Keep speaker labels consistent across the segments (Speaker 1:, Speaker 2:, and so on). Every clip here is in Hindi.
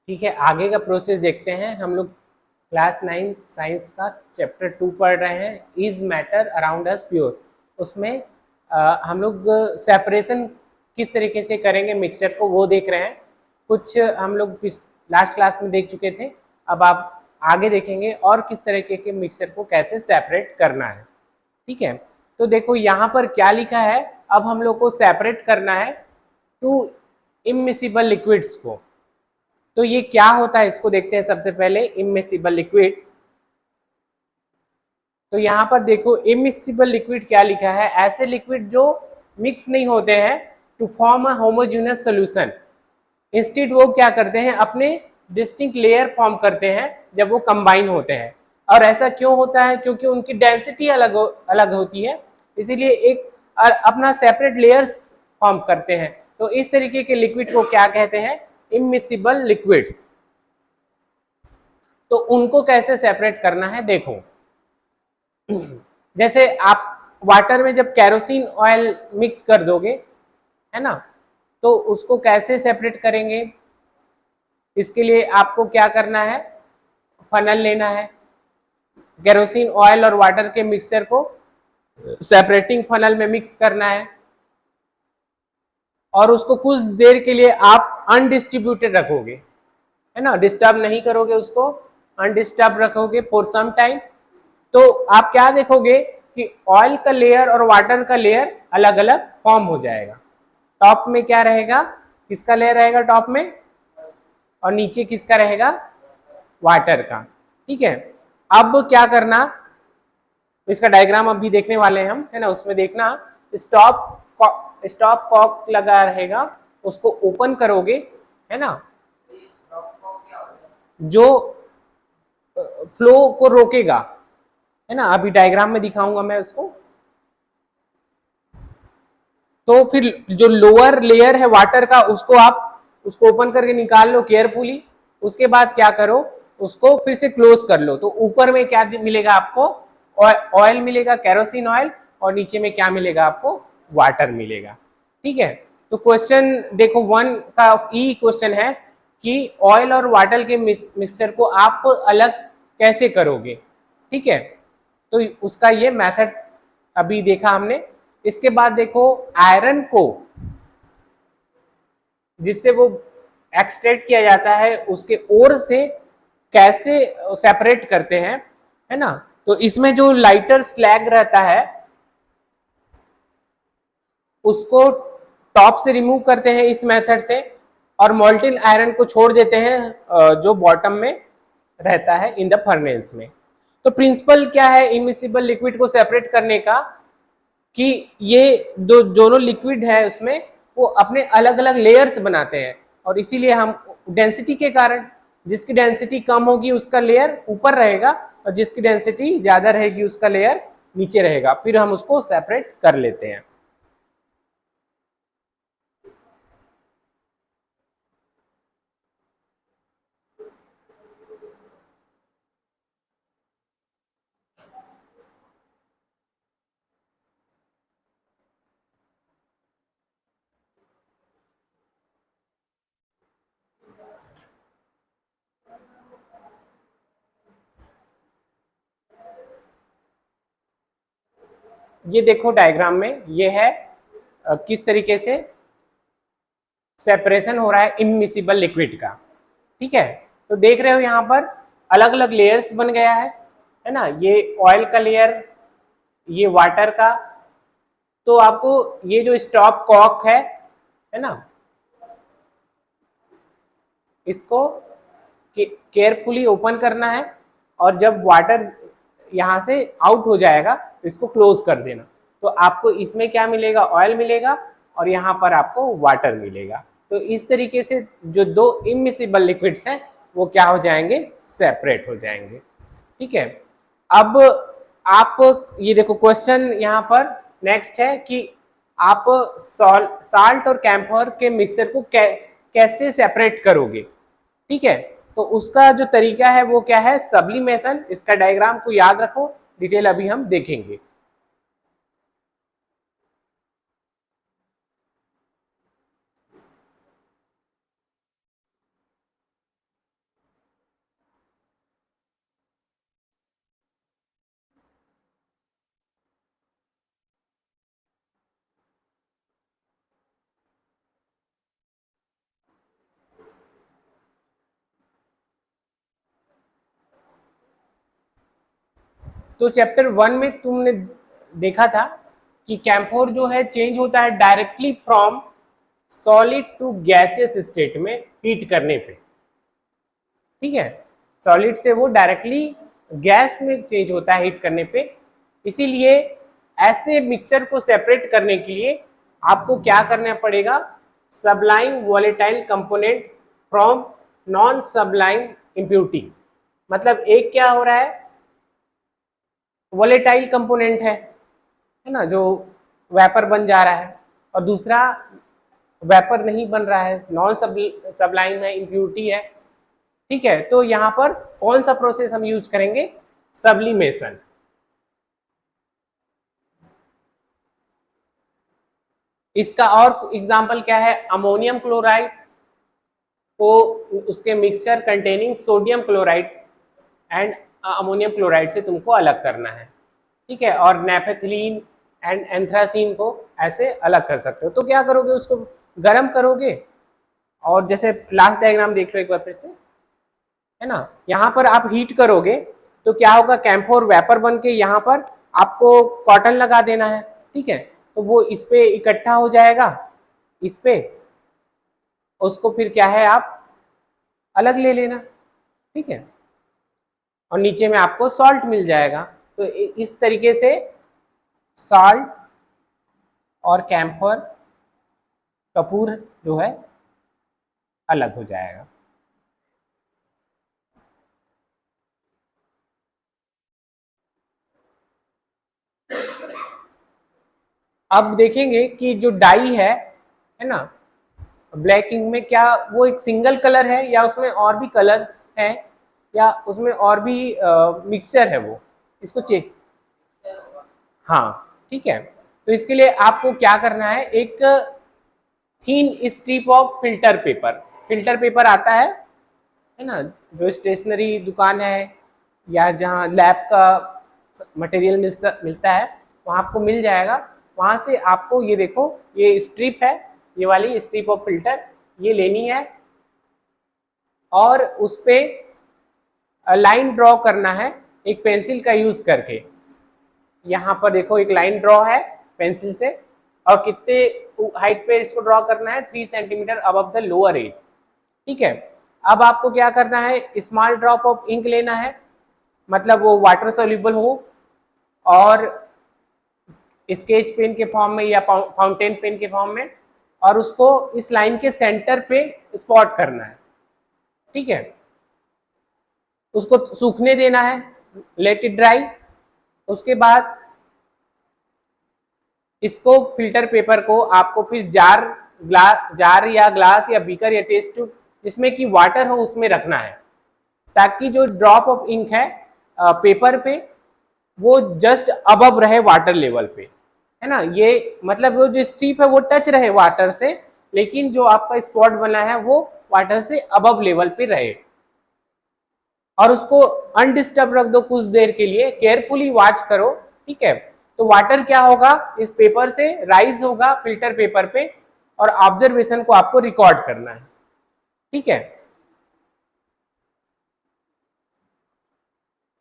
Speaker 1: ठीक है, आगे का प्रोसेस देखते हैं। हम लोग क्लास 9 साइंस का चैप्टर 2 पढ़ रहे हैं, is matter around us pure. उसमें हम लोग सेपरेशन किस तरीके से करेंगे मिक्सचर को वो देख रहे हैं। कुछ हम लोग लास्ट क्लास में देख चुके थे, अब आप आगे देखेंगे और किस तरीके के मिक्सचर को कैसे सेपरेट करना है। ठीक है, तो देखो यहाँ पर क्या लिखा है। अब हम लोग को सेपरेट करना है टू इमिसिबल लिक्विड्स को। तो ये क्या होता है इसको देखते हैं। सबसे पहले इमिसिबल लिक्विड, तो यहाँ पर देखो इमिसिबल लिक्विड क्या लिखा है, ऐसे लिक्विड जो मिक्स नहीं होते हैं to form a homogeneous solution. Instead वो क्या करते हैं, अपने डिस्टिंक्ट लेयर फॉर्म करते हैं जब वो कंबाइन होते हैं। और ऐसा क्यों होता है, क्योंकि उनकी डेंसिटी अलग होती है, इसीलिए एक अपना सेपरेट लेयर्स फॉर्म करते हैं। तो इस तरीके के लिक्विड को क्या कहते हैं, इमिसिबल लिक्विड्स। तो उनको कैसे सेपरेट करना है देखो। जैसे आप वाटर में जब केरोसिन ऑयल मिक्स कर दोगे, है ना, तो उसको कैसे सेपरेट करेंगे। इसके लिए आपको क्या करना है, फनल लेना है, केरोसिन ऑयल और वाटर के मिक्सचर को सेपरेटिंग फनल में मिक्स करना है, और उसको कुछ देर के लिए आप अनडिस्ट्रीब्यूटेड रखोगे, है ना, डिस्टर्ब नहीं करोगे उसको, अनडिस्टर्ब रखोगे फॉर सम टाइम। तो आप क्या देखोगे कि ऑयल का लेयर और वाटर का लेयर अलग अलग फॉर्म हो जाएगा। टॉप में क्या रहेगा, किसका लेयर रहेगा टॉप में, और नीचे किसका रहेगा, वाटर का। ठीक है, अब क्या करना, इसका डायग्राम अभी देखने वाले हैं हम, है ना। उसमें देखना स्टॉप कॉक लगा रहेगा, उसको ओपन करोगे, है ना, जो फ्लो को रोकेगा, है ना। अभी डायग्राम में दिखाऊंगा मैं उसको। तो फिर जो लोअर लेयर है वाटर का, उसको ओपन करके निकाल लो केयरफुली। उसके बाद क्या करो, उसको फिर से क्लोज कर लो। तो ऊपर में क्या मिलेगा आपको, ऑयल मिलेगा, केरोसिन ऑयल, और नीचे में क्या मिलेगा आपको, वाटर मिलेगा। ठीक है, तो क्वेश्चन देखो 1 का ई क्वेश्चन है कि ऑयल और वाटर के मिक्सचर को आप अलग कैसे करोगे। ठीक है, तो उसका ये मेथड अभी देखा हमने। इसके बाद देखो आयरन को जिससे वो एक्सट्रैक्ट किया जाता है उसके ओर से कैसे सेपरेट करते हैं, है ना। तो इसमें जो लाइटर स्लैग रहता है उसको टॉप से रिमूव करते हैं इस मेथड से, और मोल्टेन आयरन को छोड़ देते हैं जो बॉटम में रहता है इन द फर्नेस में। तो प्रिंसिपल क्या है इमिसिबल लिक्विड को सेपरेट करने का, कि ये दो दोनों लिक्विड है उसमें वो अपने अलग अलग लेयर्स बनाते हैं, और इसीलिए हम डेंसिटी के कारण, जिसकी डेंसिटी कम होगी उसका लेयर ऊपर रहेगा, और जिसकी डेंसिटी ज्यादा रहेगी उसका लेयर नीचे रहेगा, फिर हम उसको सेपरेट कर लेते हैं। ये देखो डायग्राम में ये है किस तरीके से सेपरेशन हो रहा है इमिसिबल लिक्विड का। ठीक है, तो देख रहे हो यहाँ पर अलग अलग लेयर्स बन गया है ना। ये ऑयल का लेयर, ये वाटर का। तो आपको ये जो स्टॉप कॉक है ना, इसको केयरफुली ओपन करना है, और जब वाटर यहाँ से आउट हो जाएगा तो इसको क्लोज कर देना। तो आपको इसमें क्या मिलेगा, ऑयल मिलेगा, और यहाँ पर आपको वाटर मिलेगा। तो इस तरीके से जो दो इमिसिबल लिक्विड्स हैं वो क्या हो जाएंगे, सेपरेट हो जाएंगे। ठीक है, अब आप ये देखो क्वेश्चन यहाँ पर नेक्स्ट है कि आप साल्ट और कैम्फर के मिक्सचर को कैसे सेपरेट करोगे। ठीक है, तो उसका जो तरीका है वो क्या है, सब्लिमेशन। इसका डायग्राम को याद रखो, डिटेल अभी हम देखेंगे। तो चैप्टर 1 में तुमने देखा था कि कैम्फोर जो है चेंज होता है directly from solid to gaseous state में हीट करने पे, ठीक है। सॉलिड से वो डायरेक्टली गैस में चेंज होता है हीट करने पे। इसीलिए ऐसे मिक्सचर को सेपरेट करने के लिए आपको क्या करना पड़ेगा, Sublime volatile component from non Sublime impurity. मतलब एक क्या हो रहा है, वोलेटाइल कंपोनेंट है ना, जो वेपर बन जा रहा है, और दूसरा वेपर नहीं बन रहा है, नॉन सबलाइम है, इम्प्यूरिटी है, ठीक है। तो यहां पर कौन सा प्रोसेस हम यूज करेंगे, सब्लिमेशन। इसका और एग्जांपल क्या है, अमोनियम क्लोराइड को उसके mixture containing sodium chloride and ammonium chloride से तुमको अलग करना है, ठीक है। और नेफेथिलीन एंड एंथ्रासीन को ऐसे अलग कर सकते हो। तो क्या करोगे, उसको गर्म करोगे, और जैसे लास्ट डायग्राम देख लो एक बार फिर से, है ना। यहाँ पर आप हीट करोगे तो क्या होगा, कैम्फोर वेपर बन के यहाँ पर आपको कॉटन लगा देना है, ठीक है। तो वो इस पे इकट्ठा हो जाएगा, इस पे, उसको फिर क्या है आप अलग ले लेना, ठीक है। और नीचे में आपको सॉल्ट मिल जाएगा। तो इस तरीके से सॉल्ट और कैम्फर कपूर जो है अलग हो जाएगा। अब देखेंगे कि जो डाई है ना, ब्लैक इंक में, क्या वो एक सिंगल कलर है या उसमें और भी कलर्स हैं, या उसमें और भी मिक्सचर है, वो इसको चेक, हाँ, ठीक है। तो इसके लिए आपको क्या करना है, एक थीन स्ट्रिप ऑफ फिल्टर पेपर आता है ना, जो स्टेशनरी दुकान है या जहाँ लैब का मटेरियल मिलता है वहाँ आपको मिल जाएगा। वहाँ से आपको ये देखो, ये स्ट्रिप है, ये वाली स्ट्रिप ऑफ फिल्टर ये लेनी है, और उस पे लाइन ड्रॉ करना है एक पेंसिल का यूज करके। यहाँ पर देखो एक लाइन ड्रॉ है पेंसिल से, और कितने हाइट पे इसको ड्रॉ करना है, 3 centimetre above the lower edge, ठीक है। अब आपको क्या करना है, स्मॉल ड्रॉप ऑफ इंक लेना है, मतलब वो वाटर सोल्यूबल हो, और स्केच पेन के फॉर्म में या फाउंटेन पेन के फॉर्म में, और उसको इस लाइन के सेंटर पे स्पॉट करना है, ठीक है। उसको सूखने देना है, लेट इट ड्राई। उसके बाद इसको फिल्टर पेपर को आपको फिर जार या ग्लास या बीकर या टेस्ट ट्यूब जिसमें कि वाटर हो उसमें रखना है, ताकि जो ड्रॉप ऑफ इंक है पेपर पे वो जस्ट अबव रहे वाटर लेवल पे, है ना। ये मतलब वो जो स्ट्रिप है वो टच रहे वाटर से, लेकिन जो आपका स्पॉट बना है वो वाटर से अबव लेवल पे रहे, और उसको अनडिस्टर्ब रख दो कुछ देर के लिए, केयरफुली वॉच करो, ठीक है। तो वाटर क्या होगा, इस पेपर से राइज होगा फिल्टर पेपर पे, और ऑब्जर्वेशन को आपको रिकॉर्ड करना है, ठीक है।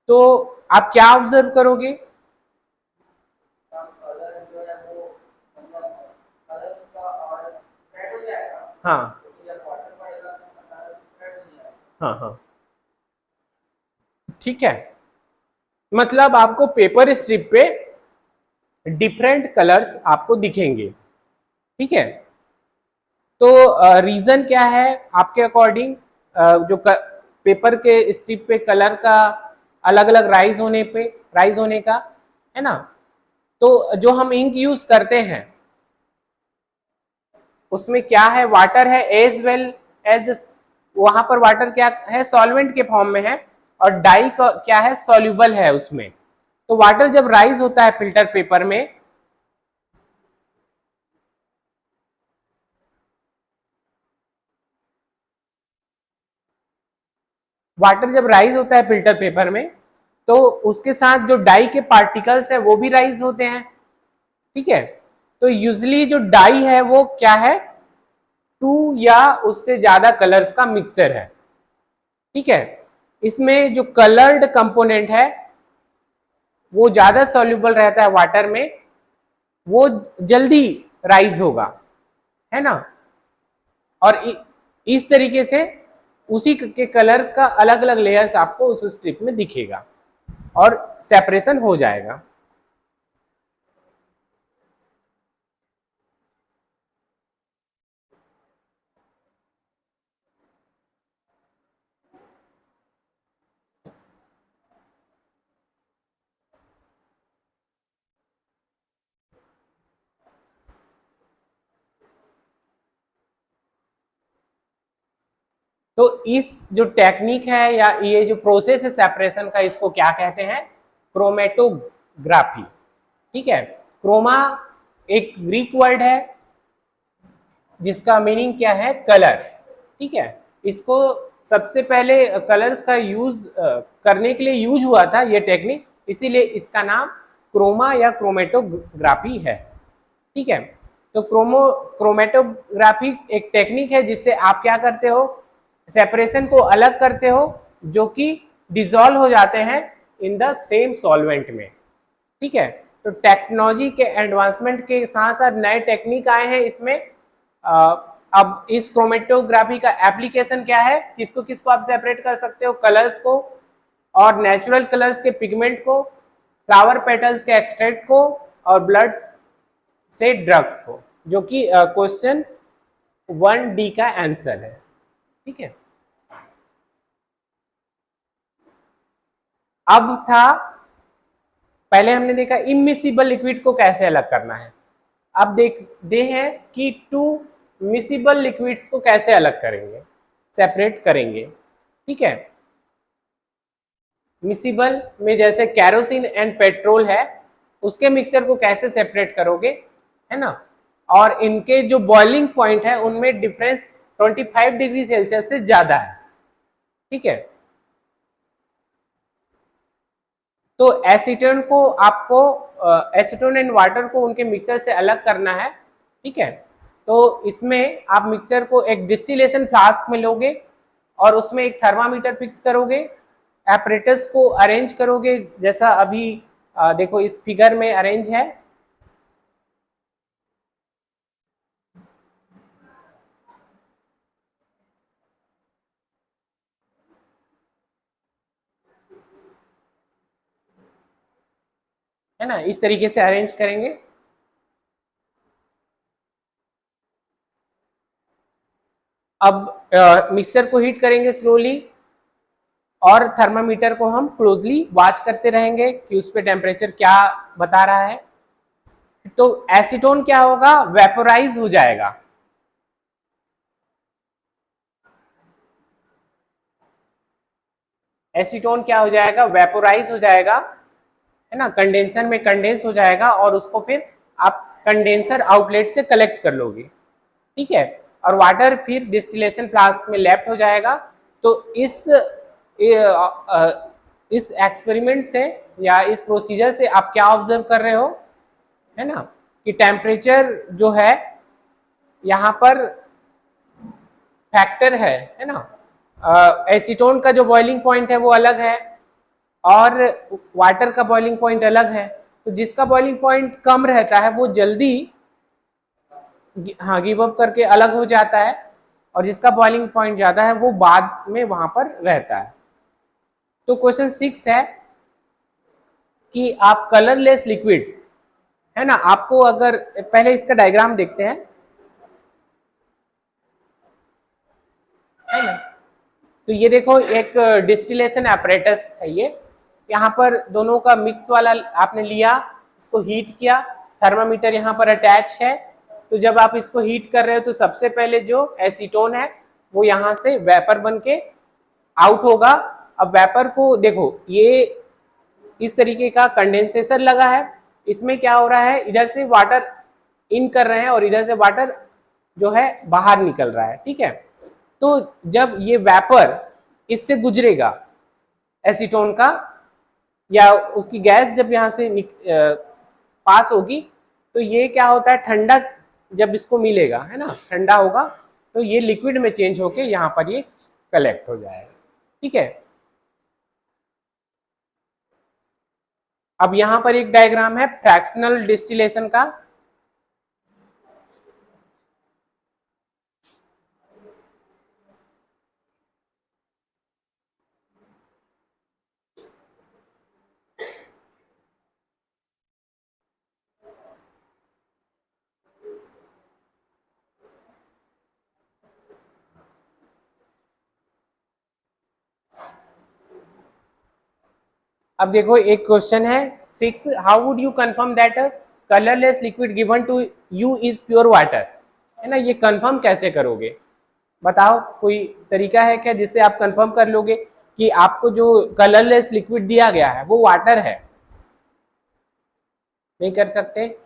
Speaker 1: तो आप क्या ऑब्जर्व करोगे, हाँ हाँ हाँ, ठीक है। मतलब आपको पेपर स्ट्रिप पे डिफरेंट कलर्स आपको दिखेंगे, ठीक है। तो रीजन क्या है आपके अकॉर्डिंग, जो पेपर के स्ट्रिप पे कलर का अलग अलग राइज होने का, है ना। तो जो हम इंक यूज करते हैं उसमें क्या है, वाटर है एज वेल एज, वहां पर वाटर क्या है, सॉल्वेंट के फॉर्म में है, और डाई का क्या है, सॉल्यूबल है उसमें। तो वाटर जब राइज होता है फिल्टर पेपर में, वाटर जब राइज होता है फिल्टर पेपर में, तो उसके साथ जो डाई के पार्टिकल्स है वो भी राइज होते हैं, ठीक है। तो यूजली जो डाई है वो क्या है, 2 या उससे ज्यादा कलर्स का मिक्सचर है, ठीक है। इसमें जो कलर्ड कंपोनेंट है वो ज़्यादा सॉल्युबल रहता है वाटर में, वो जल्दी राइज होगा, है ना। और इस तरीके से उसी के कलर का अलग अलग लेयर्स आपको उस स्ट्रिप में दिखेगा और सेपरेशन हो जाएगा। तो इस जो टेक्निक है या ये जो प्रोसेस है सेपरेशन का, इसको क्या कहते हैं? क्रोमेटोग्राफी। ठीक है, क्रोमा एक ग्रीक वर्ड है जिसका मीनिंग क्या है? कलर। ठीक है, इसको सबसे पहले कलर्स का यूज करने के लिए यूज हुआ था ये टेक्निक, इसीलिए इसका नाम क्रोमा या क्रोमेटोग्राफी है। ठीक है, तो क्रोमेटोग्राफी एक टेक्निक है जिससे आप क्या करते हो? सेपरेशन को अलग करते हो जो कि डिसॉल्व हो जाते हैं इन द सेम सॉल्वेंट में। ठीक है, तो टेक्नोलॉजी के एडवांसमेंट के साथ साथ नए टेक्निक आए हैं इसमें। अब इस क्रोमेटोग्राफी का एप्लीकेशन क्या है? किसको किसको आप सेपरेट कर सकते हो? कलर्स को और नेचुरल कलर्स के पिगमेंट को, फ्लावर पेटल्स के एक्सट्रैक्ट को और ब्लड से ड्रग्स को, जो कि क्वेश्चन 1D का आंसर है। ठीक है, अब था, पहले हमने देखा इमिसिबल लिक्विड को कैसे अलग करना है। अब देखते हैं कि टू मिसिबल लिक्विड्स को कैसे अलग करेंगे, सेपरेट करेंगे। ठीक है, मिसिबल में जैसे कैरोसिन एंड पेट्रोल है, उसके मिक्सचर को कैसे सेपरेट करोगे, है ना। और इनके जो बॉइलिंग पॉइंट है उनमें डिफरेंस 25 डिग्री सेल्सियस से ज्यादा है। ठीक है, तो एसीटोन को आपको एसीटोन एंड वाटर को उनके मिक्सचर से अलग करना है। ठीक है, तो इसमें आप मिक्सचर को एक डिस्टिलेशन फ्लास्क में लोगे और उसमें एक थर्मामीटर फिक्स करोगे, एपरेटस को अरेंज करोगे जैसा अभी देखो इस फिगर में अरेंज है ना, इस तरीके से अरेंज करेंगे। अब मिक्सचर को हीट करेंगे स्लोली और थर्मामीटर को हम क्लोजली वॉच करते रहेंगे कि उस पे टेम्परेचर क्या बता रहा है। तो एसीटोन क्या होगा? वेपोराइज हो जाएगा। एसीटोन क्या हो जाएगा? वेपोराइज हो जाएगा, है ना, कंडेंसर में कंडेंस हो जाएगा और उसको फिर आप कंडेंसर आउटलेट से कलेक्ट कर लोगे। ठीक है, और वाटर फिर डिस्टिलेशन फ्लास्क में लेफ्ट हो जाएगा। तो इस एक्सपेरिमेंट से या इस प्रोसीजर से आप क्या ऑब्जर्व कर रहे हो, है ना, कि टेम्परेचर जो है यहाँ पर फैक्टर है ना। एसीटोन का जो बॉइलिंग पॉइंट है वो अलग है और वाटर का बॉइलिंग पॉइंट अलग है। तो जिसका बॉइलिंग पॉइंट कम रहता है वो जल्दी हाँ गिव अप करके अलग हो जाता है, और जिसका बॉइलिंग पॉइंट ज्यादा है वो बाद में वहां पर रहता है। तो क्वेश्चन 6 है कि आप कलरलेस लिक्विड, है ना, आपको अगर पहले इसका डायग्राम देखते हैं, है ना। तो ये देखो एक डिस्टिलेशन एपरेटस है ये, यहाँ पर दोनों का मिक्स वाला आपने लिया, इसको हीट किया, थर्मामीटर यहाँ पर अटैच है। तो जब आप इसको हीट कर रहे हो तो सबसे पहले जो एसीटोन है वो यहाँ से वेपर बन के आउट होगा। अब वेपर को देखो, ये इस तरीके का कंडेंसेशन लगा है, इसमें क्या हो रहा है, इधर से वाटर इन कर रहे हैं और इधर से वाटर जो है बाहर निकल रहा है। ठीक है, तो जब ये वेपर इससे गुजरेगा एसीटोन का, या उसकी गैस जब यहाँ से पास होगी, तो ये क्या होता है, ठंडा जब इसको मिलेगा, है ना, ठंडा होगा तो ये लिक्विड में चेंज होके यहाँ पर ये कलेक्ट हो जाएगा। ठीक है, अब यहां पर एक डायग्राम है फ्रैक्शनल डिस्टिलेशन का। अब देखो एक क्वेश्चन है 6, how would you confirm that a colourless liquid given to you is pure water, है ना। ये कंफर्म कैसे करोगे बताओ, कोई तरीका है क्या जिससे आप कंफर्म कर लोगे कि आपको जो कलरलेस लिक्विड दिया गया है वो वाटर है? नहीं कर सकते।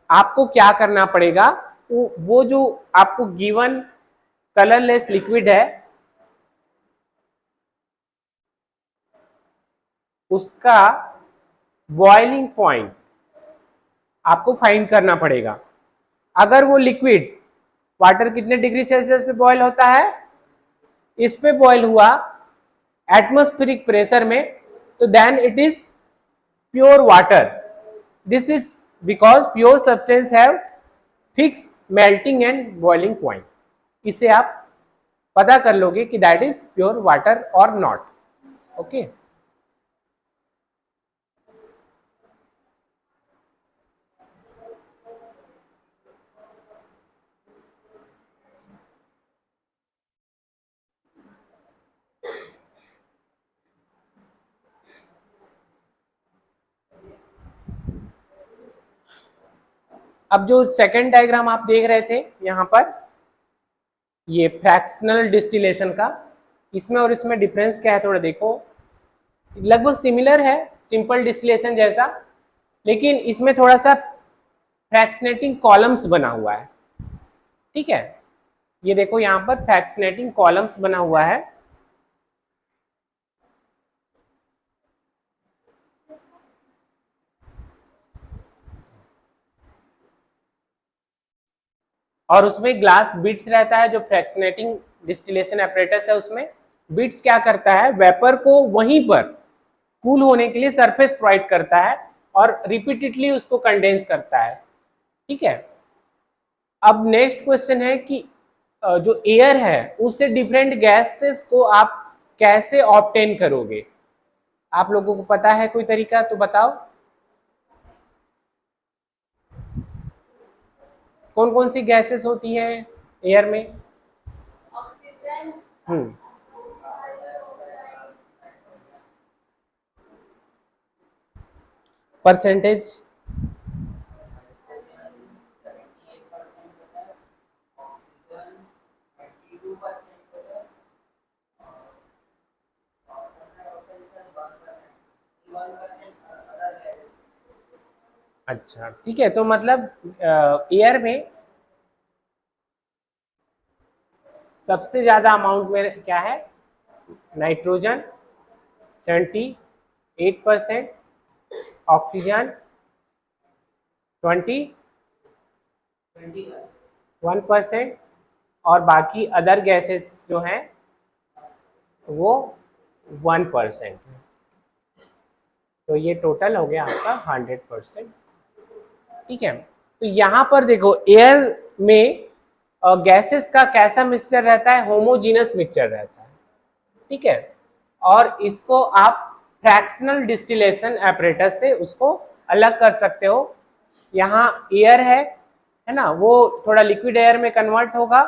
Speaker 1: आपको क्या करना पड़ेगा, वो जो आपको गिवन कलरलेस लिक्विड है उसका बॉइलिंग पॉइंट आपको फाइंड करना पड़ेगा। अगर वो लिक्विड, वाटर कितने डिग्री सेल्सियस पे बॉयल होता है, इस पे बॉयल हुआ एटमॉस्फेरिक प्रेशर में, तो then it is pure water. This is because pure substance have fix melting and boiling point. इसे आप पता कर लोगे कि दैट इज प्योर वाटर और नॉट। ओके, अब जो सेकेंड डायग्राम आप देख रहे थे यहां पर, ये फ्रैक्शनल डिस्टिलेशन का, इसमें और इसमें डिफरेंस क्या है थोड़ा देखो। लगभग सिमिलर है, सिंपल डिस्टिलेशन जैसा, लेकिन इसमें थोड़ा सा फ्रैक्शनेटिंग कॉलम्स बना हुआ है। ठीक है, ये देखो यहाँ पर फ्रैक्शनेटिंग कॉलम्स बना हुआ है। और उसमें ग्लास बिट्स रहता है, जो फ्रैक्शनेटिंग डिस्टिलेशन एपरेटस है उसमें बिट्स क्या करता है, वेपर को वहीं पर कूल होने के लिए सरफेस प्रोवाइड करता है और रिपीटेडली उसको कंडेंस करता है। ठीक है, अब नेक्स्ट क्वेश्चन है कि जो एयर है उससे डिफरेंट गैसेस को आप कैसे ऑब्टेन करोगे? आप लोगों को पता है कोई तरीका तो बताओ। कौन कौन सी गैसेस होती हैं एयर में? हम्म, परसेंटेज? अच्छा ठीक है, तो मतलब एयर में सबसे ज्यादा अमाउंट में क्या है, नाइट्रोजन 78%, ऑक्सीजन 21%, और बाकी अदर गैसेस जो हैं वो 1%। तो ये टोटल हो गया आपका 100%। ठीक है, तो यहाँ पर देखो एयर में गैसेस का कैसा मिक्सचर रहता है, होमोजीनस मिक्सचर रहता है। ठीक है, और इसको आप फ्रैक्शनल डिस्टिलेशन एपरेटस से उसको अलग कर सकते हो। यहाँ एयर है ना, वो थोड़ा लिक्विड एयर में कन्वर्ट होगा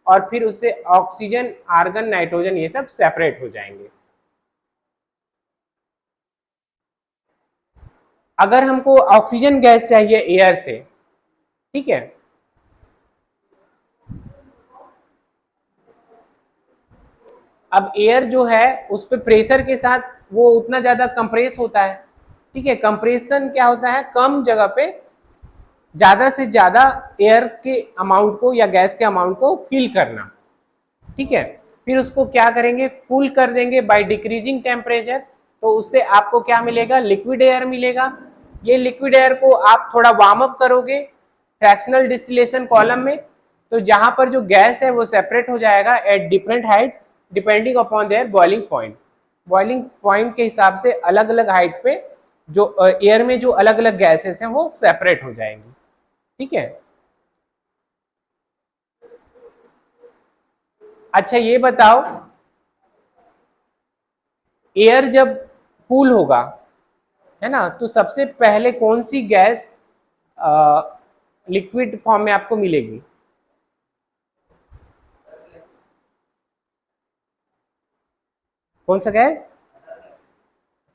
Speaker 1: और फिर उससे ऑक्सीजन, आर्गन, नाइट्रोजन ये सब सेपरेट हो जाएंगे। अगर हमको ऑक्सीजन गैस चाहिए एयर से, ठीक है, अब एयर जो है उस पर प्रेशर के साथ वो उतना ज्यादा कंप्रेस होता है। ठीक है, कंप्रेशन क्या होता है, कम जगह पे ज्यादा से ज्यादा एयर के अमाउंट को या गैस के अमाउंट को फिल करना। ठीक है, फिर उसको क्या करेंगे, कूल कर देंगे बाय डिक्रीजिंग टेम्परेचर। तो उससे आपको क्या मिलेगा, लिक्विड एयर मिलेगा। ये लिक्विड एयर को आप थोड़ा वार्म अप करोगे फ्रैक्शनल डिस्टिलेशन कॉलम में, तो जहां पर जो गैस है वो सेपरेट हो जाएगा at different height, depending upon their boiling point. Boiling point के हिसाब से अलग अलग हाइट पे जो एयर में जो अलग अलग गैसेस हैं वो सेपरेट हो जाएंगी। ठीक है, अच्छा ये बताओ, एयर जब कूल होगा, है ना, तो सबसे पहले कौन सी गैस लिक्विड फॉर्म में आपको मिलेगी? कौन सा गैस?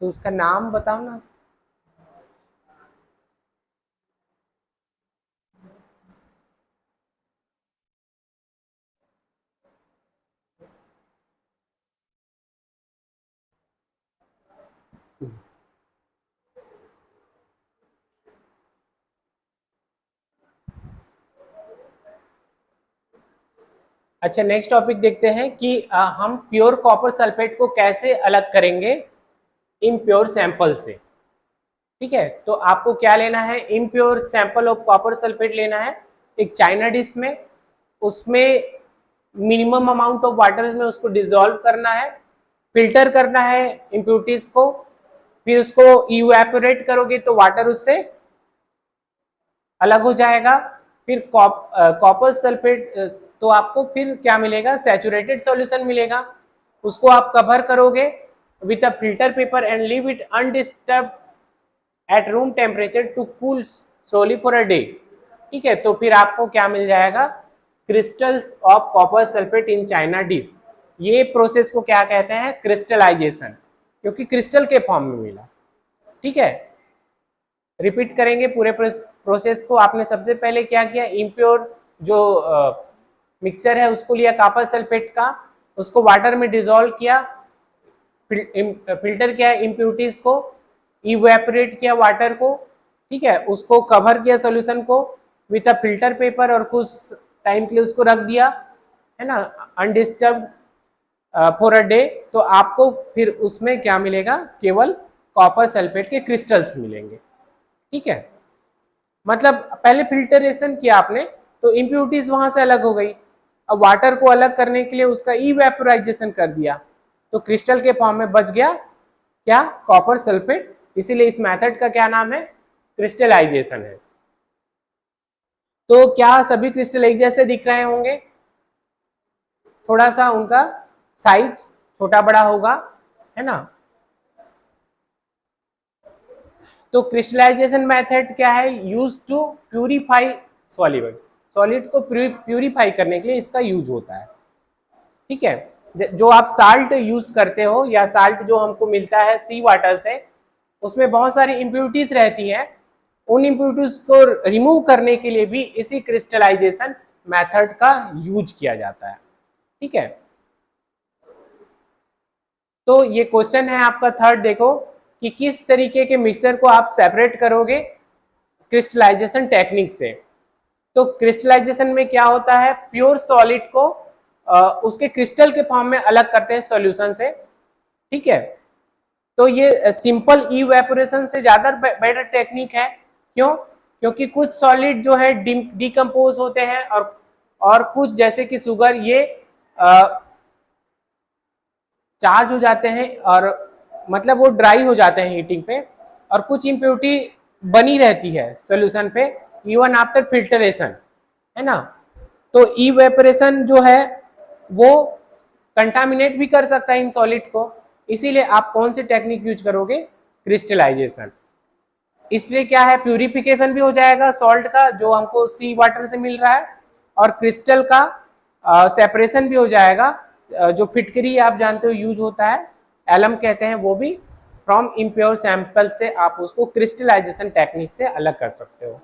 Speaker 1: तो उसका नाम बताओ ना। अच्छा नेक्स्ट टॉपिक देखते हैं कि हम प्योर कॉपर सल्फेट को कैसे अलग करेंगे इम्प्योर सैंपल से। ठीक है, तो आपको क्या लेना है, impure sample of copper sulphate लेना है एक चाइना डिश में, उसमें मिनिमम अमाउंट ऑफ वाटर में उसको डिसॉल्व करना है, फिल्टर करना है इम्प्योरिटीज को, फिर उसको इवेपोरेट करोगे तो वाटर उससे अलग हो जाएगा। फिर कॉपर सल्फेट तो आपको फिर क्या मिलेगा, सैचुरेटेड सॉल्यूशन मिलेगा। उसको आप कवर करोगे with a filter paper and leave it undisturb at room temperature to cool slowly for a day. ठीक है, तो फिर आपको क्या मिल जाएगा, crystals of copper sulphate in china dish. ये प्रोसेस को क्या कहते हैं, क्रिस्टलाइजेशन, क्योंकि क्रिस्टल के फॉर्म में मिला। ठीक है, रिपीट करेंगे पूरे प्रोसेस को। आपने सबसे पहले क्या किया, इम्प्योर जो मिक्सचर है उसको लिया कॉपर सल्फेट का, उसको वाटर में डिसॉल्व किया, फिल्टर किया इम्प्योरिटीज को, इवेपोरेट किया वाटर को। ठीक है, उसको कवर किया सॉल्यूशन को विथ अ फिल्टर पेपर और कुछ टाइम के लिए उसको रख दिया, है ना, अनडिस्टर्ब फॉर अ डे। तो आपको फिर उसमें क्या मिलेगा, केवल कॉपर सल्फेट के क्रिस्टल्स मिलेंगे। ठीक है, मतलब पहले फिल्टरेशन किया आपने तो इम्प्योरिटीज वहां से अलग हो गई, अब वाटर को अलग करने के लिए उसका इवेपोराइजेशन कर दिया तो क्रिस्टल के फॉर्म में बच गया क्या, कॉपर सल्फेट। इसीलिए इस मेथड का क्या नाम है, क्रिस्टलाइजेशन है। तो क्या सभी क्रिस्टल एक जैसे दिख रहे होंगे, थोड़ा सा उनका साइज छोटा बड़ा होगा, है ना। तो क्रिस्टलाइजेशन मेथड क्या है, use to purify solid, solid को प्यूरिफाई करने के लिए इसका यूज होता है। ठीक है, जो आप साल्ट यूज करते हो या साल्ट जो हमको मिलता है सी वाटर से, उसमें बहुत सारी इम्प्योरिटीज रहती हैं, उन इम्प्योरिटीज को रिमूव करने के लिए भी इसी क्रिस्टलाइजेशन मेथड का यूज किया जाता है। ठीक है, तो ये क्वेश्चन है आपका थर्ड, देखो कि किस तरीके के मिक्सचर को आप सेपरेट करोगे क्रिस्टलाइजेशन टेक्निक से। तो क्रिस्टलाइजेशन में क्या होता है, प्योर सॉलिड को उसके क्रिस्टल के फॉर्म में अलग करते हैं सॉल्यूशन से। ठीक है, तो ये सिंपल इवेपोरेशन से ज्यादा बेटर टेक्निक है। क्यों, क्योंकि कुछ सॉलिड जो है डिकम्पोज होते हैं और कुछ जैसे कि शुगर ये चार्ज हो जाते हैं और मतलब वो ड्राई हो जाते हैं हीटिंग पे, और कुछ इम्प्योरिटी बनी रहती है सॉल्यूशन पे इवन आफ्टर फिल्टरेशन, है ना। तो इवेपोरेशन जो है वो कंटामिनेट भी कर सकता है इन सॉलिड को, इसीलिए आप कौन सी टेक्निक यूज करोगे, क्रिस्टलाइजेशन। इसलिए क्या है, प्यूरिफिकेशन भी हो जाएगा सॉल्ट का जो हमको सी वाटर से मिल रहा है, और क्रिस्टल का सेपरेशन भी हो जाएगा। जो फिटकरी आप जानते हो यूज होता है, एलम कहते हैं, वो भी फ्रॉम इम्प्योर सैंपल से आप उसको क्रिस्टलाइजेशन टेक्निक से अलग कर सकते हो।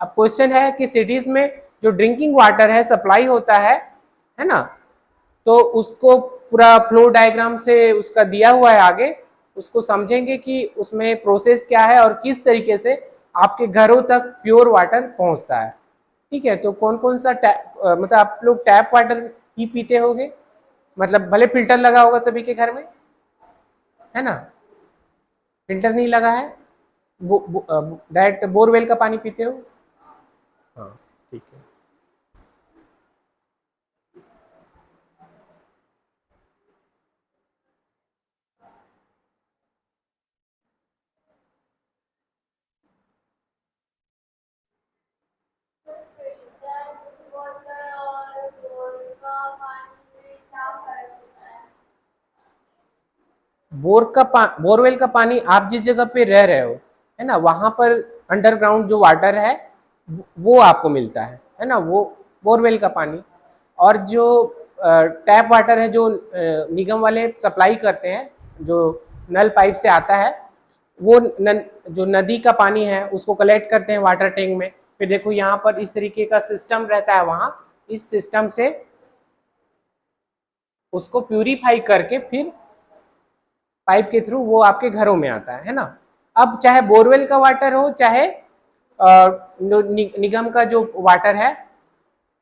Speaker 1: अब क्वेश्चन है कि सिटीज में जो ड्रिंकिंग वाटर है सप्लाई होता है ना, तो उसको पूरा फ्लो डायग्राम से उसका दिया हुआ है आगे, उसको समझेंगे कि उसमें प्रोसेस क्या है और किस तरीके से आपके घरों तक प्योर वाटर पहुंचता है। ठीक है, तो कौन कौन सा मतलब आप लोग टैप वाटर ही पीते होगे, मतलब भले फिल्टर लगा होगा सभी के घर में, है ना, फिल्टर नहीं लगा है, डायरेक्ट बोरवेल का पानी पीते हो। हाँ, ठीक है। बोरवेल का पानी आप जिस जगह पे रह रहे हो, है ना, वहां पर अंडरग्राउंड जो वाटर है वो आपको मिलता है ना, वो बोरवेल का पानी। और जो टैप वाटर है जो निगम वाले सप्लाई करते हैं, जो नल पाइप से आता है, वो जो नदी का पानी है उसको कलेक्ट करते हैं वाटर टैंक में। फिर देखो यहाँ पर इस तरीके का सिस्टम रहता है, वहां इस सिस्टम से उसको प्यूरिफाई करके फिर पाइप के थ्रू वो आपके घरों में आता है ना। अब चाहे बोरवेल का वाटर हो चाहे निगम का जो वाटर है,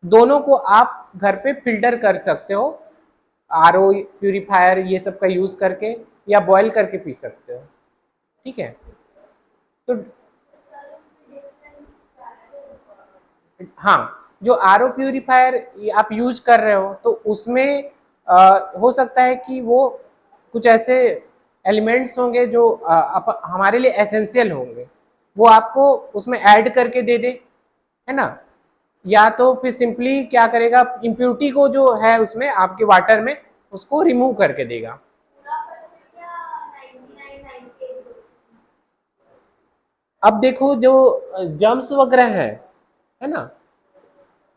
Speaker 1: दोनों को आप घर पे फिल्टर कर सकते हो, आरओ प्यूरिफायर ये सब का यूज करके, या बॉयल करके पी सकते हो। ठीक है, तो हाँ, जो आरओ प्यूरिफायर आप यूज कर रहे हो तो उसमें हो सकता है कि वो कुछ ऐसे एलिमेंट्स होंगे जो हमारे लिए एसेंशियल होंगे, वो आपको उसमें ऐड करके दे दे, है ना। या तो फिर सिंपली क्या करेगा, इम्प्यूरिटी को जो है उसमें आपके वाटर में उसको रिमूव करके देगा। अब देखो जो जर्म्स वगैरह है ना,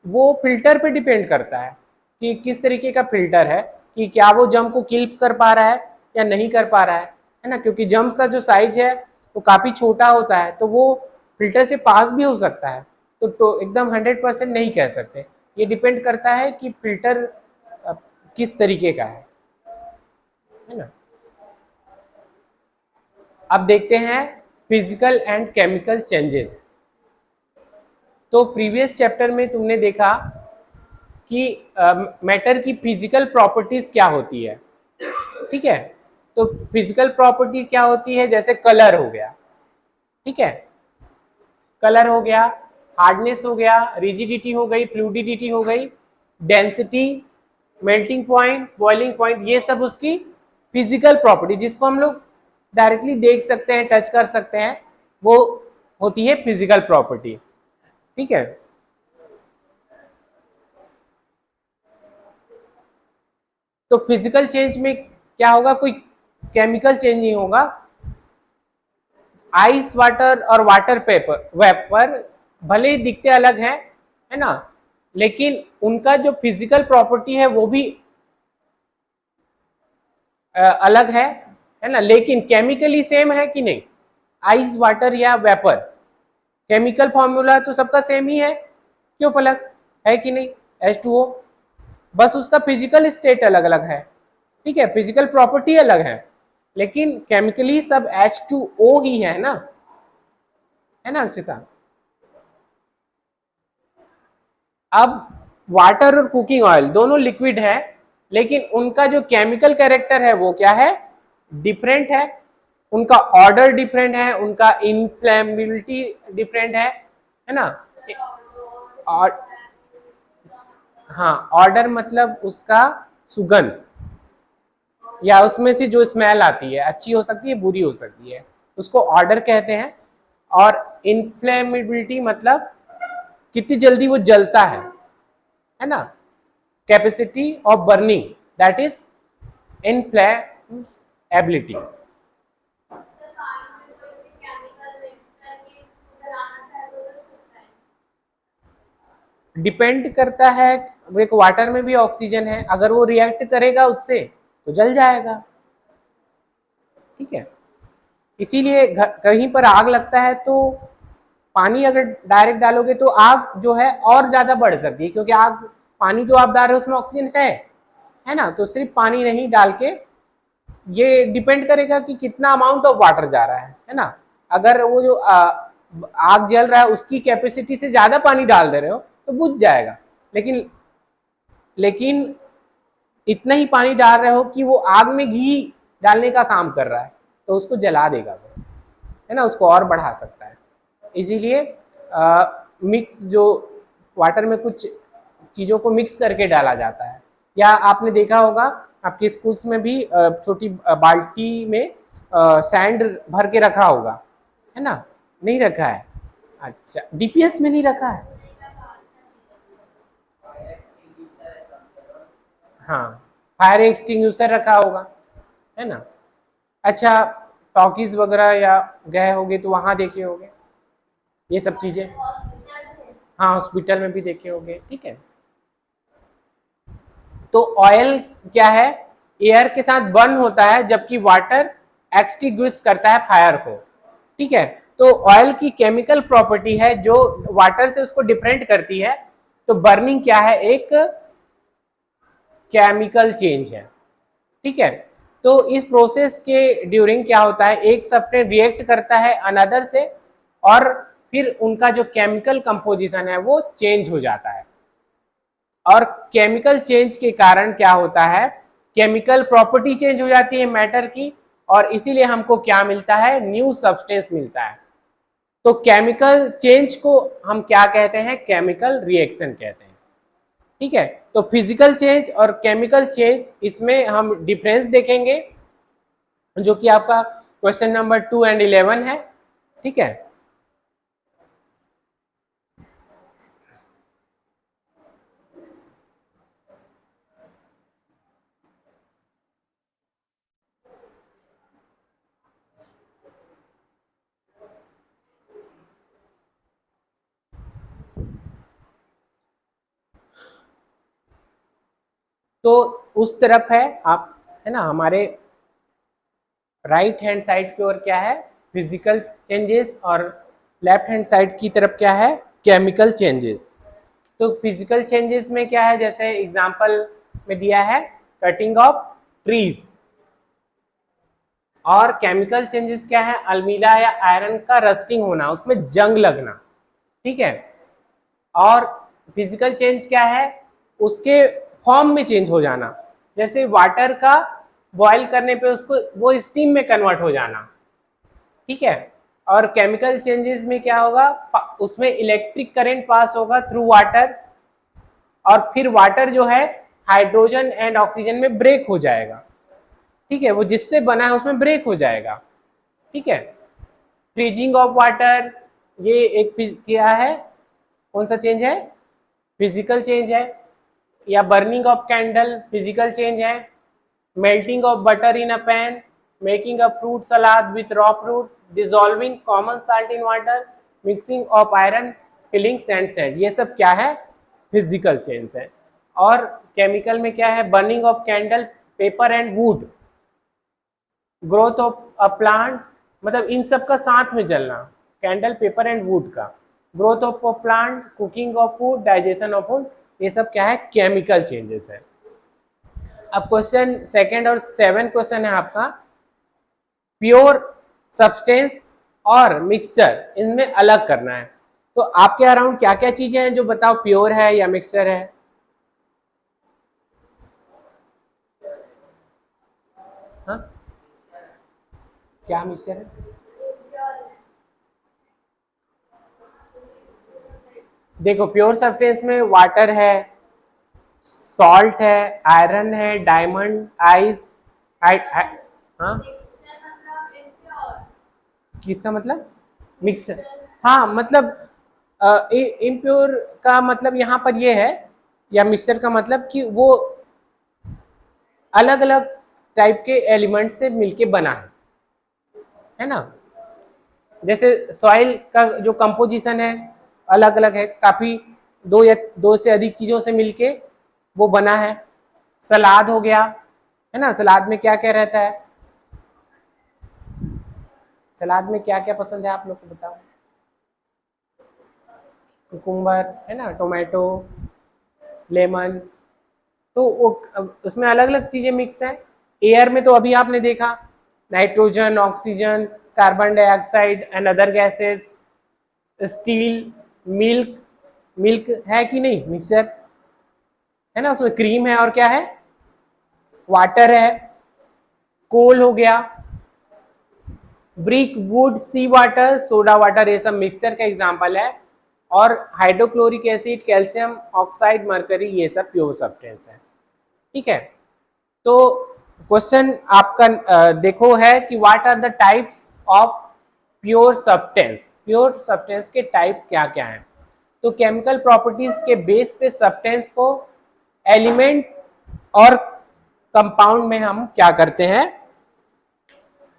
Speaker 1: वो फिल्टर पे डिपेंड करता है कि किस तरीके का फिल्टर है, कि क्या वो जर्म को किल कर पा रहा है या नहीं कर पा रहा है ना। क्योंकि जर्म्स का जो साइज है वो काफी छोटा होता है, तो वो फिल्टर से पास भी हो सकता है। तो एकदम 100% नहीं कह सकते, ये डिपेंड करता है कि फिल्टर किस तरीके का है ना। अब देखते हैं फिजिकल एंड केमिकल चेंजेस। तो प्रीवियस चैप्टर में तुमने देखा कि मैटर की फिजिकल प्रॉपर्टीज क्या होती है। ठीक है, तो फिजिकल प्रॉपर्टी क्या होती है, जैसे कलर हो गया, ठीक है, कलर हो गया, हार्डनेस हो गया, रिजिडिटी हो गई, फ्लूडिडिटी हो गई, density, melting point, boiling point, ये सब उसकी फिजिकल प्रॉपर्टी जिसको हम लोग डायरेक्टली देख सकते हैं, टच कर सकते हैं, वो होती है फिजिकल प्रॉपर्टी। ठीक है, तो फिजिकल चेंज में क्या होगा, कोई केमिकल चेंज नहीं होगा। आइस वाटर और वाटर पेपर वेपर भले ही दिखते अलग हैं, है ना, लेकिन उनका जो फिजिकल प्रॉपर्टी है वो भी अलग है ना, लेकिन केमिकली सेम है कि नहीं। आइस वाटर या वेपर, केमिकल फॉर्मूला तो सबका सेम ही है, क्यों पलक, है कि नहीं, H2O, बस उसका फिजिकल स्टेट अलग अलग है। ठीक है, फिजिकल प्रॉपर्टी अलग है, लेकिन केमिकली सब H2O ही है ना अक्षिता। अब वाटर और कुकिंग ऑयल दोनों लिक्विड है, लेकिन उनका जो केमिकल कैरेक्टर है वो क्या है, डिफरेंट है। उनका ऑर्डर डिफरेंट है, उनका इनफ्लेमेबिलिटी डिफरेंट है ना। और हाँ, ऑर्डर मतलब उसका सुगंध, या उसमें से जो स्मेल आती है, अच्छी हो सकती है बुरी हो सकती है, उसको ऑर्डर कहते हैं। और इनफ्लेमेबिलिटी मतलब कितनी जल्दी वो जलता है ना, capacity of burning, that is inflammability. Depend करता है, एक वाटर में भी ऑक्सीजन है, अगर वो रिएक्ट करेगा उससे तो जल जाएगा। ठीक है, इसीलिए कहीं पर आग लगता है तो पानी अगर डायरेक्ट डालोगे तो आग जो है और ज्यादा बढ़ सकती है, क्योंकि आग, पानी जो आप डाल रहे हो उसमें ऑक्सीजन है ना, तो सिर्फ पानी नहीं डाल के, ये डिपेंड करेगा कि कितना अमाउंट ऑफ वाटर जा रहा है ना। अगर वो जो आग जल रहा है उसकी कैपेसिटी से ज्यादा पानी डाल दे रहे हो तो बुझ जाएगा, लेकिन इतना ही पानी डाल रहे हो कि वो आग में घी डालने का काम कर रहा है तो उसको जला देगा वो, है ना, उसको और बढ़ा सकता है। इसीलिए मिक्स जो वाटर में कुछ चीज़ों को मिक्स करके डाला जाता है। या आपने देखा होगा आपके स्कूल्स में भी छोटी बाल्टी में सैंड भर के रखा होगा, है ना, नहीं रखा है, अच्छा डीपीएस में नहीं रखा है। हाँ, फायर एक्सटिंग्विशर रखा होगा, है ना। अच्छा, टॉकीज वगैरह या गए होगे तो वहां देखे होगे ये सब चीजें। हाँ, हॉस्पिटल में भी देखे होंगे, ठीक है। तो ऑयल क्या है, एयर के साथ बर्न होता है, जबकि वाटर एक्सटिंग्विश करता है फायर को, ठीक है। तो ऑयल की केमिकल प्रॉपर्टी है जो वाटर से उसको डिफरेंट करती है। तो बर्निंग क्या है, एक केमिकल चेंज है, ठीक है। तो इस प्रोसेस के ड्यूरिंग क्या होता है, एक सब्सटेंस रिएक्ट करता है अनदर से, और फिर उनका जो केमिकल कंपोजिशन है वो चेंज हो जाता है। और केमिकल चेंज के कारण क्या होता है, केमिकल प्रॉपर्टी चेंज हो जाती है मैटर की, और इसीलिए हमको क्या मिलता है, न्यू सब्सटेंस मिलता है। तो केमिकल चेंज को हम क्या कहते हैं, केमिकल रिएक्शन कहते हैं, ठीक है। तो फिजिकल चेंज और केमिकल चेंज, इसमें हम डिफरेंस देखेंगे, जो कि आपका क्वेश्चन नंबर 2 एंड 11 है, ठीक है। तो उस तरफ है आप, है ना, हमारे राइट हैंड साइड की ओर क्या है, फिजिकल चेंजेस, और लेफ्ट हैंड साइड की तरफ क्या है, केमिकल चेंजेस। तो फिजिकल चेंजेस में क्या है, जैसे एग्जांपल में दिया है कटिंग ऑफ ट्रीज, और केमिकल चेंजेस क्या है, अलमीरा या आयरन का रस्टिंग होना, उसमें जंग लगना, ठीक है। और फिजिकल चेंज क्या है, उसके फॉर्म में चेंज हो जाना, जैसे वाटर का बॉयल करने पे उसको वो स्टीम में कन्वर्ट हो जाना, ठीक है। और केमिकल चेंजेस में क्या होगा, उसमें इलेक्ट्रिक करंट पास होगा थ्रू वाटर, और फिर वाटर जो है हाइड्रोजन एंड ऑक्सीजन में ब्रेक हो जाएगा, ठीक है, वो जिससे बना है उसमें ब्रेक हो जाएगा, ठीक है। फ्रीजिंग ऑफ वाटर, ये एक क्या है, कौन सा चेंज है, फिजिकल चेंज है। या burning of candle physical change है। Melting of butter in a pan, making a fruit salad with raw fruit, dissolving common salt in water, mixing of iron, filling sand sand, ये सब क्या है, फिजिकल चेंज है। और केमिकल में क्या है, burning of candle, paper and would, growth of a plant, मतलब इन सब का साथ में चलना, कैंडल, पेपर एंड वुड का, growth of a plant, cooking of food, digestion of food, ये सब क्या है, केमिकल चेंजेस है। अब क्वेश्चन सेकंड और 7 क्वेश्चन है आपका, प्योर सब्सटेंस और मिक्सचर, इनमें अलग करना है। तो आपके अराउंड क्या क्या चीजें हैं जो बताओ प्योर है या मिक्सचर है। हाँ, क्या मिक्सचर है, देखो प्योर सब्सटेंस में वाटर है, सॉल्ट है, आयरन है, डायमंड, आइस, हाँ, किसका मतलब, मिक्सर, हाँ, मतलब इम्प्योर का मतलब यहाँ पर ये है, या मिक्सचर का मतलब कि वो अलग अलग टाइप के एलिमेंट से मिलके बना है ना। जैसे सॉइल का जो कंपोजिशन है अलग अलग है, काफी दो या दो से अधिक चीजों से मिलके वो बना है। सलाद हो गया, है ना, सलाद में क्या क्या रहता है, सलाद में क्या क्या पसंद है आप लोग को बताओ, कुकुम्बर, है ना, टोमेटो, लेमन, तो वो उसमें अलग अलग चीजें मिक्स है। एयर में तो अभी आपने देखा, nitrogen, oxygen, carbon dioxide and other gases, steel, milk, milk है कि नहीं मिक्सचर, है ना, उसमें क्रीम है और क्या है, वाटर है, कोल हो गया, brick, wood, sea water, soda water, ये सब मिक्सचर का एग्जांपल है। और hydrochloric acid, calcium oxide, mercury, ये सब प्योर सब्सटेंस है, ठीक है। तो क्वेश्चन आपका देखो है कि what are the types of pure substance, pure substance के टाइप्स क्या क्या हैं। तो केमिकल प्रॉपर्टीज के बेस पे सब्सटेंस को एलिमेंट और कंपाउंड में हम क्या करते हैं,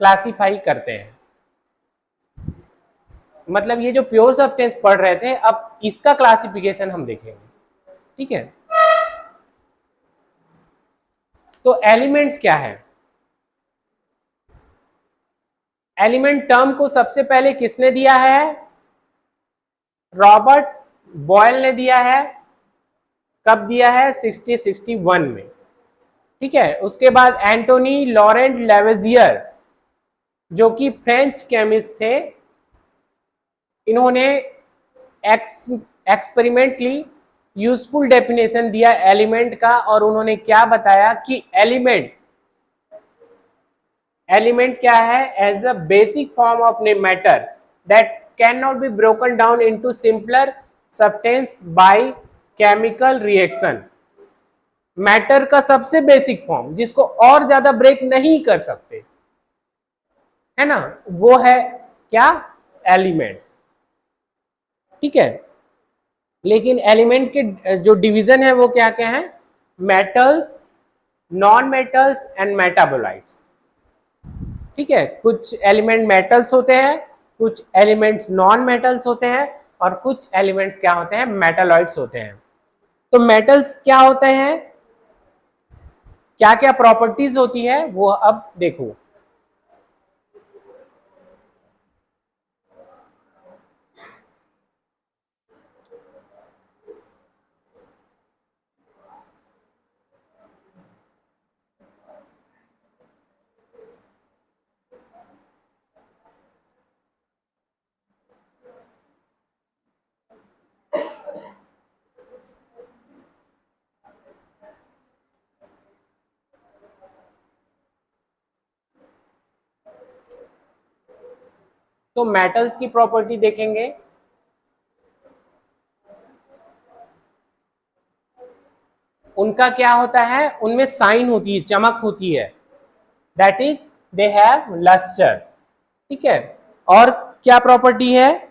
Speaker 1: क्लासिफाई करते हैं। मतलब ये जो प्योर सब्सटेंस पढ़ रहे थे, अब इसका क्लासिफिकेशन हम देखेंगे, ठीक है। तो एलिमेंट्स क्या है? एलिमेंट टर्म को सबसे पहले किसने दिया है? रॉबर्ट बॉयल ने दिया है। कब दिया है? 1661 में, ठीक है। उसके बाद एंटोनी लॉरेंट लेवेजियर, जो कि फ्रेंच केमिस्ट थे, इन्होंने एक्सपेरिमेंटली यूजफुल डेफिनेशन दिया एलिमेंट का, और उन्होंने क्या बताया कि एलिमेंट क्या है? As a basic form of matter that can not be broken down into simpler substance by chemical reaction. Matter का सबसे बेसिक फॉर्म, जिसको और ज्यादा ब्रेक नहीं कर सकते, है ना, वो है क्या? एलिमेंट, ठीक है। लेकिन एलिमेंट के जो डिवीजन है वो क्या क्या है? Metals, non metals and metabolites, ठीक है। कुछ एलिमेंट मेटल्स होते हैं, कुछ एलिमेंट्स नॉन मेटल्स होते हैं, और कुछ एलिमेंट्स क्या होते हैं? मेटालॉइड्स होते हैं। तो मेटल्स क्या होते हैं, क्या क्या प्रॉपर्टीज होती है, वो अब देखो। तो मेटल्स की प्रॉपर्टी देखेंगे। उनका क्या होता है? उनमें साइन होती है, चमक होती है, that is they have lustre, ठीक है। और क्या प्रॉपर्टी है?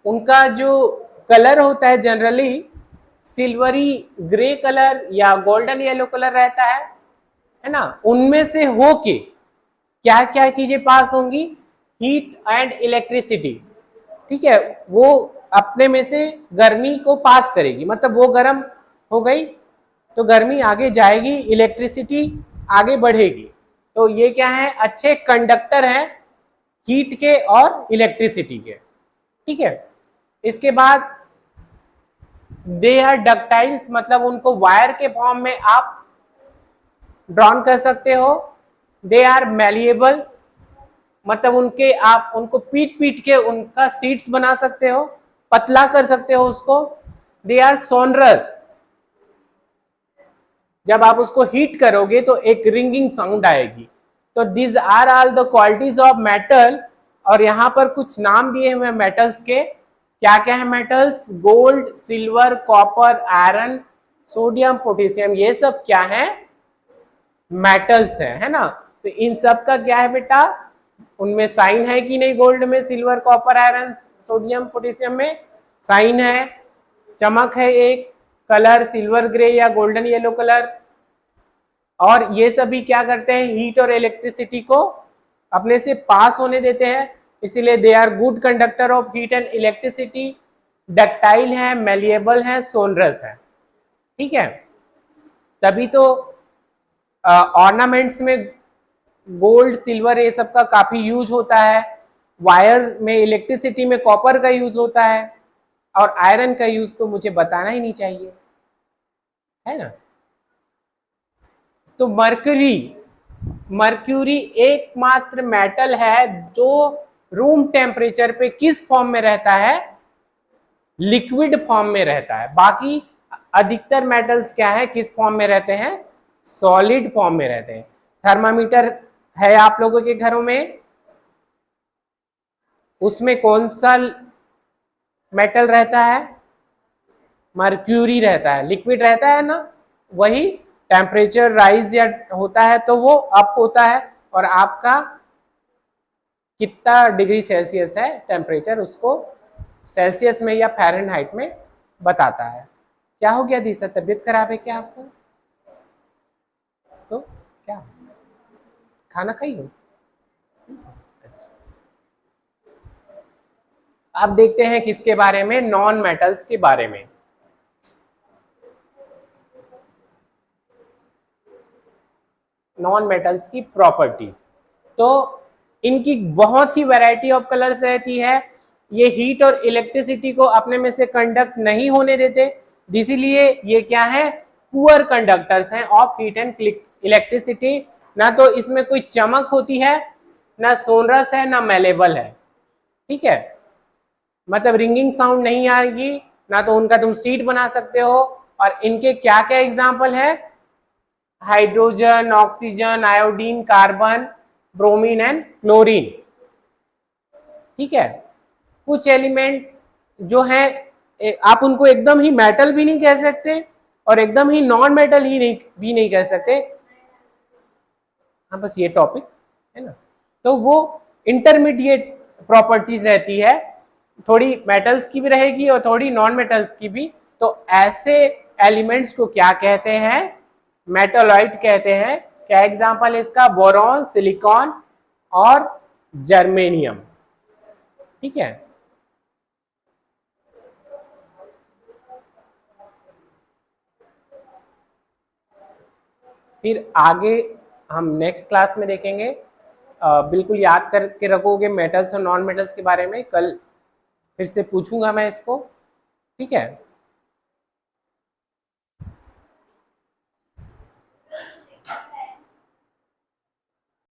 Speaker 1: उनका जो कलर होता है जनरली सिल्वरी ग्रे कलर या गोल्डन येलो कलर रहता है ना। उनमें से होके क्या क्या चीजें पास होंगी? हीट एंड इलेक्ट्रिसिटी, ठीक है। वो अपने में से गर्मी को पास करेगी, मतलब वो गर्म हो गई तो गर्मी आगे जाएगी, इलेक्ट्रिसिटी आगे बढ़ेगी। तो ये क्या है? अच्छे कंडक्टर हैं हीट के और इलेक्ट्रिसिटी के, ठीक है। इसके बाद दे आर डक्टाइल्स, मतलब उनको वायर के फॉर्म में आप ड्रॉन कर सकते हो। दे आर मैलिएबल, मतलब उनके आप उनको पीट पीट के उनका सीट्स बना सकते हो, पतला कर सकते हो उसको। दे आर सोनरस, जब आप उसको हीट करोगे तो एक रिंगिंग साउंड आएगी। तो this are all the qualities of metal. और यहां पर कुछ नाम दिए हुए हैं मेटल्स के। क्या क्या है metals? Gold, silver, copper, iron, sodium, potassium, ये सब क्या है? मेटल्स है ना। तो इन सब का क्या है बेटा? उनमें साइन है कि नहीं? गोल्ड में, silver, copper, iron, sodium, potassium में साइन है, चमक है एक, कलर सिल्वर ग्रे या गोल्डन येलो कलर। और ये सभी क्या करते हैं? हीट और इलेक्ट्रिसिटी को अपने से पास होने देते हैं, इसीलिए they are good conductor of heat and electricity. Ductile है, मेलिएबल है, सोनरस है, ठीक है। तभी तो ऑर्नामेंट्स में गोल्ड, सिल्वर, ये सब का काफी यूज होता है। वायर में, इलेक्ट्रिसिटी में कॉपर का यूज होता है, और आयरन का यूज तो मुझे बताना ही नहीं चाहिए, है ना। तो मर्क्यूरी एकमात्र मेटल है जो रूम टेम्परेचर पे किस फॉर्म में रहता है? लिक्विड फॉर्म में रहता है। बाकी अधिकतर मेटल्स क्या है, किस फॉर्म में रहते हैं? सॉलिड फॉर्म में रहते हैं। थर्मामीटर है आप लोगों के घरों में, उसमें कौन सा मेटल रहता है? मर्क्यूरी रहता है, लिक्विड रहता है ना। वही टेम्परेचर राइज या होता है तो वो अप होता है, और आपका कितना डिग्री सेल्सियस है टेम्परेचर, उसको सेल्सियस में या फ़ारेनहाइट में बताता है। क्या हो गया दिशा, तबीयत खराब है क्या आपको? तो क्या खाना खाई हो? अच्छा। अब देखते हैं किसके बारे में, नॉन मेटल्स के बारे में। नॉन मेटल्स की प्रॉपर्टीज, तो इनकी बहुत ही वैरायटी ऑफ कलर्स रहती है। ये हीट और इलेक्ट्रिसिटी को अपने में से कंडक्ट नहीं होने देते, इसीलिए ये क्या है, पुअर कंडक्टर्स हैं ऑफ हीट एंड इलेक्ट्रिसिटी। ना तो इसमें कोई चमक होती है, ना सोनरस है, ना मेलेबल है। ठीक है, मतलब रिंगिंग साउंड नहीं आएगी, ना तो उनका तुम सीट बना सकते हो। और इनके क्या क्या एग्जाम्पल है, hydrogen, oxygen, iodine, carbon, bromine and chlorine. ठीक है, कुछ एलिमेंट जो है आप उनको एकदम ही मेटल भी नहीं कह सकते और एकदम ही नॉन मेटल ही नहीं कह सकते। हाँ, बस ये टॉपिक है ना, तो वो इंटरमीडिएट प्रॉपर्टीज रहती है, थोड़ी मेटल्स की भी रहेगी और थोड़ी नॉन मेटल्स की भी। तो ऐसे एलिमेंट्स को क्या कहते हैं, मेटालॉइड कहते हैं। क्या एग्जांपल है इसका, बोरॉन, सिलिकॉन और जर्मेनियम। ठीक है, फिर आगे हम नेक्स्ट क्लास में देखेंगे। बिल्कुल याद करके रखोगे मेटल्स और नॉन मेटल्स के बारे में, कल फिर से पूछूंगा मैं इसको। ठीक है।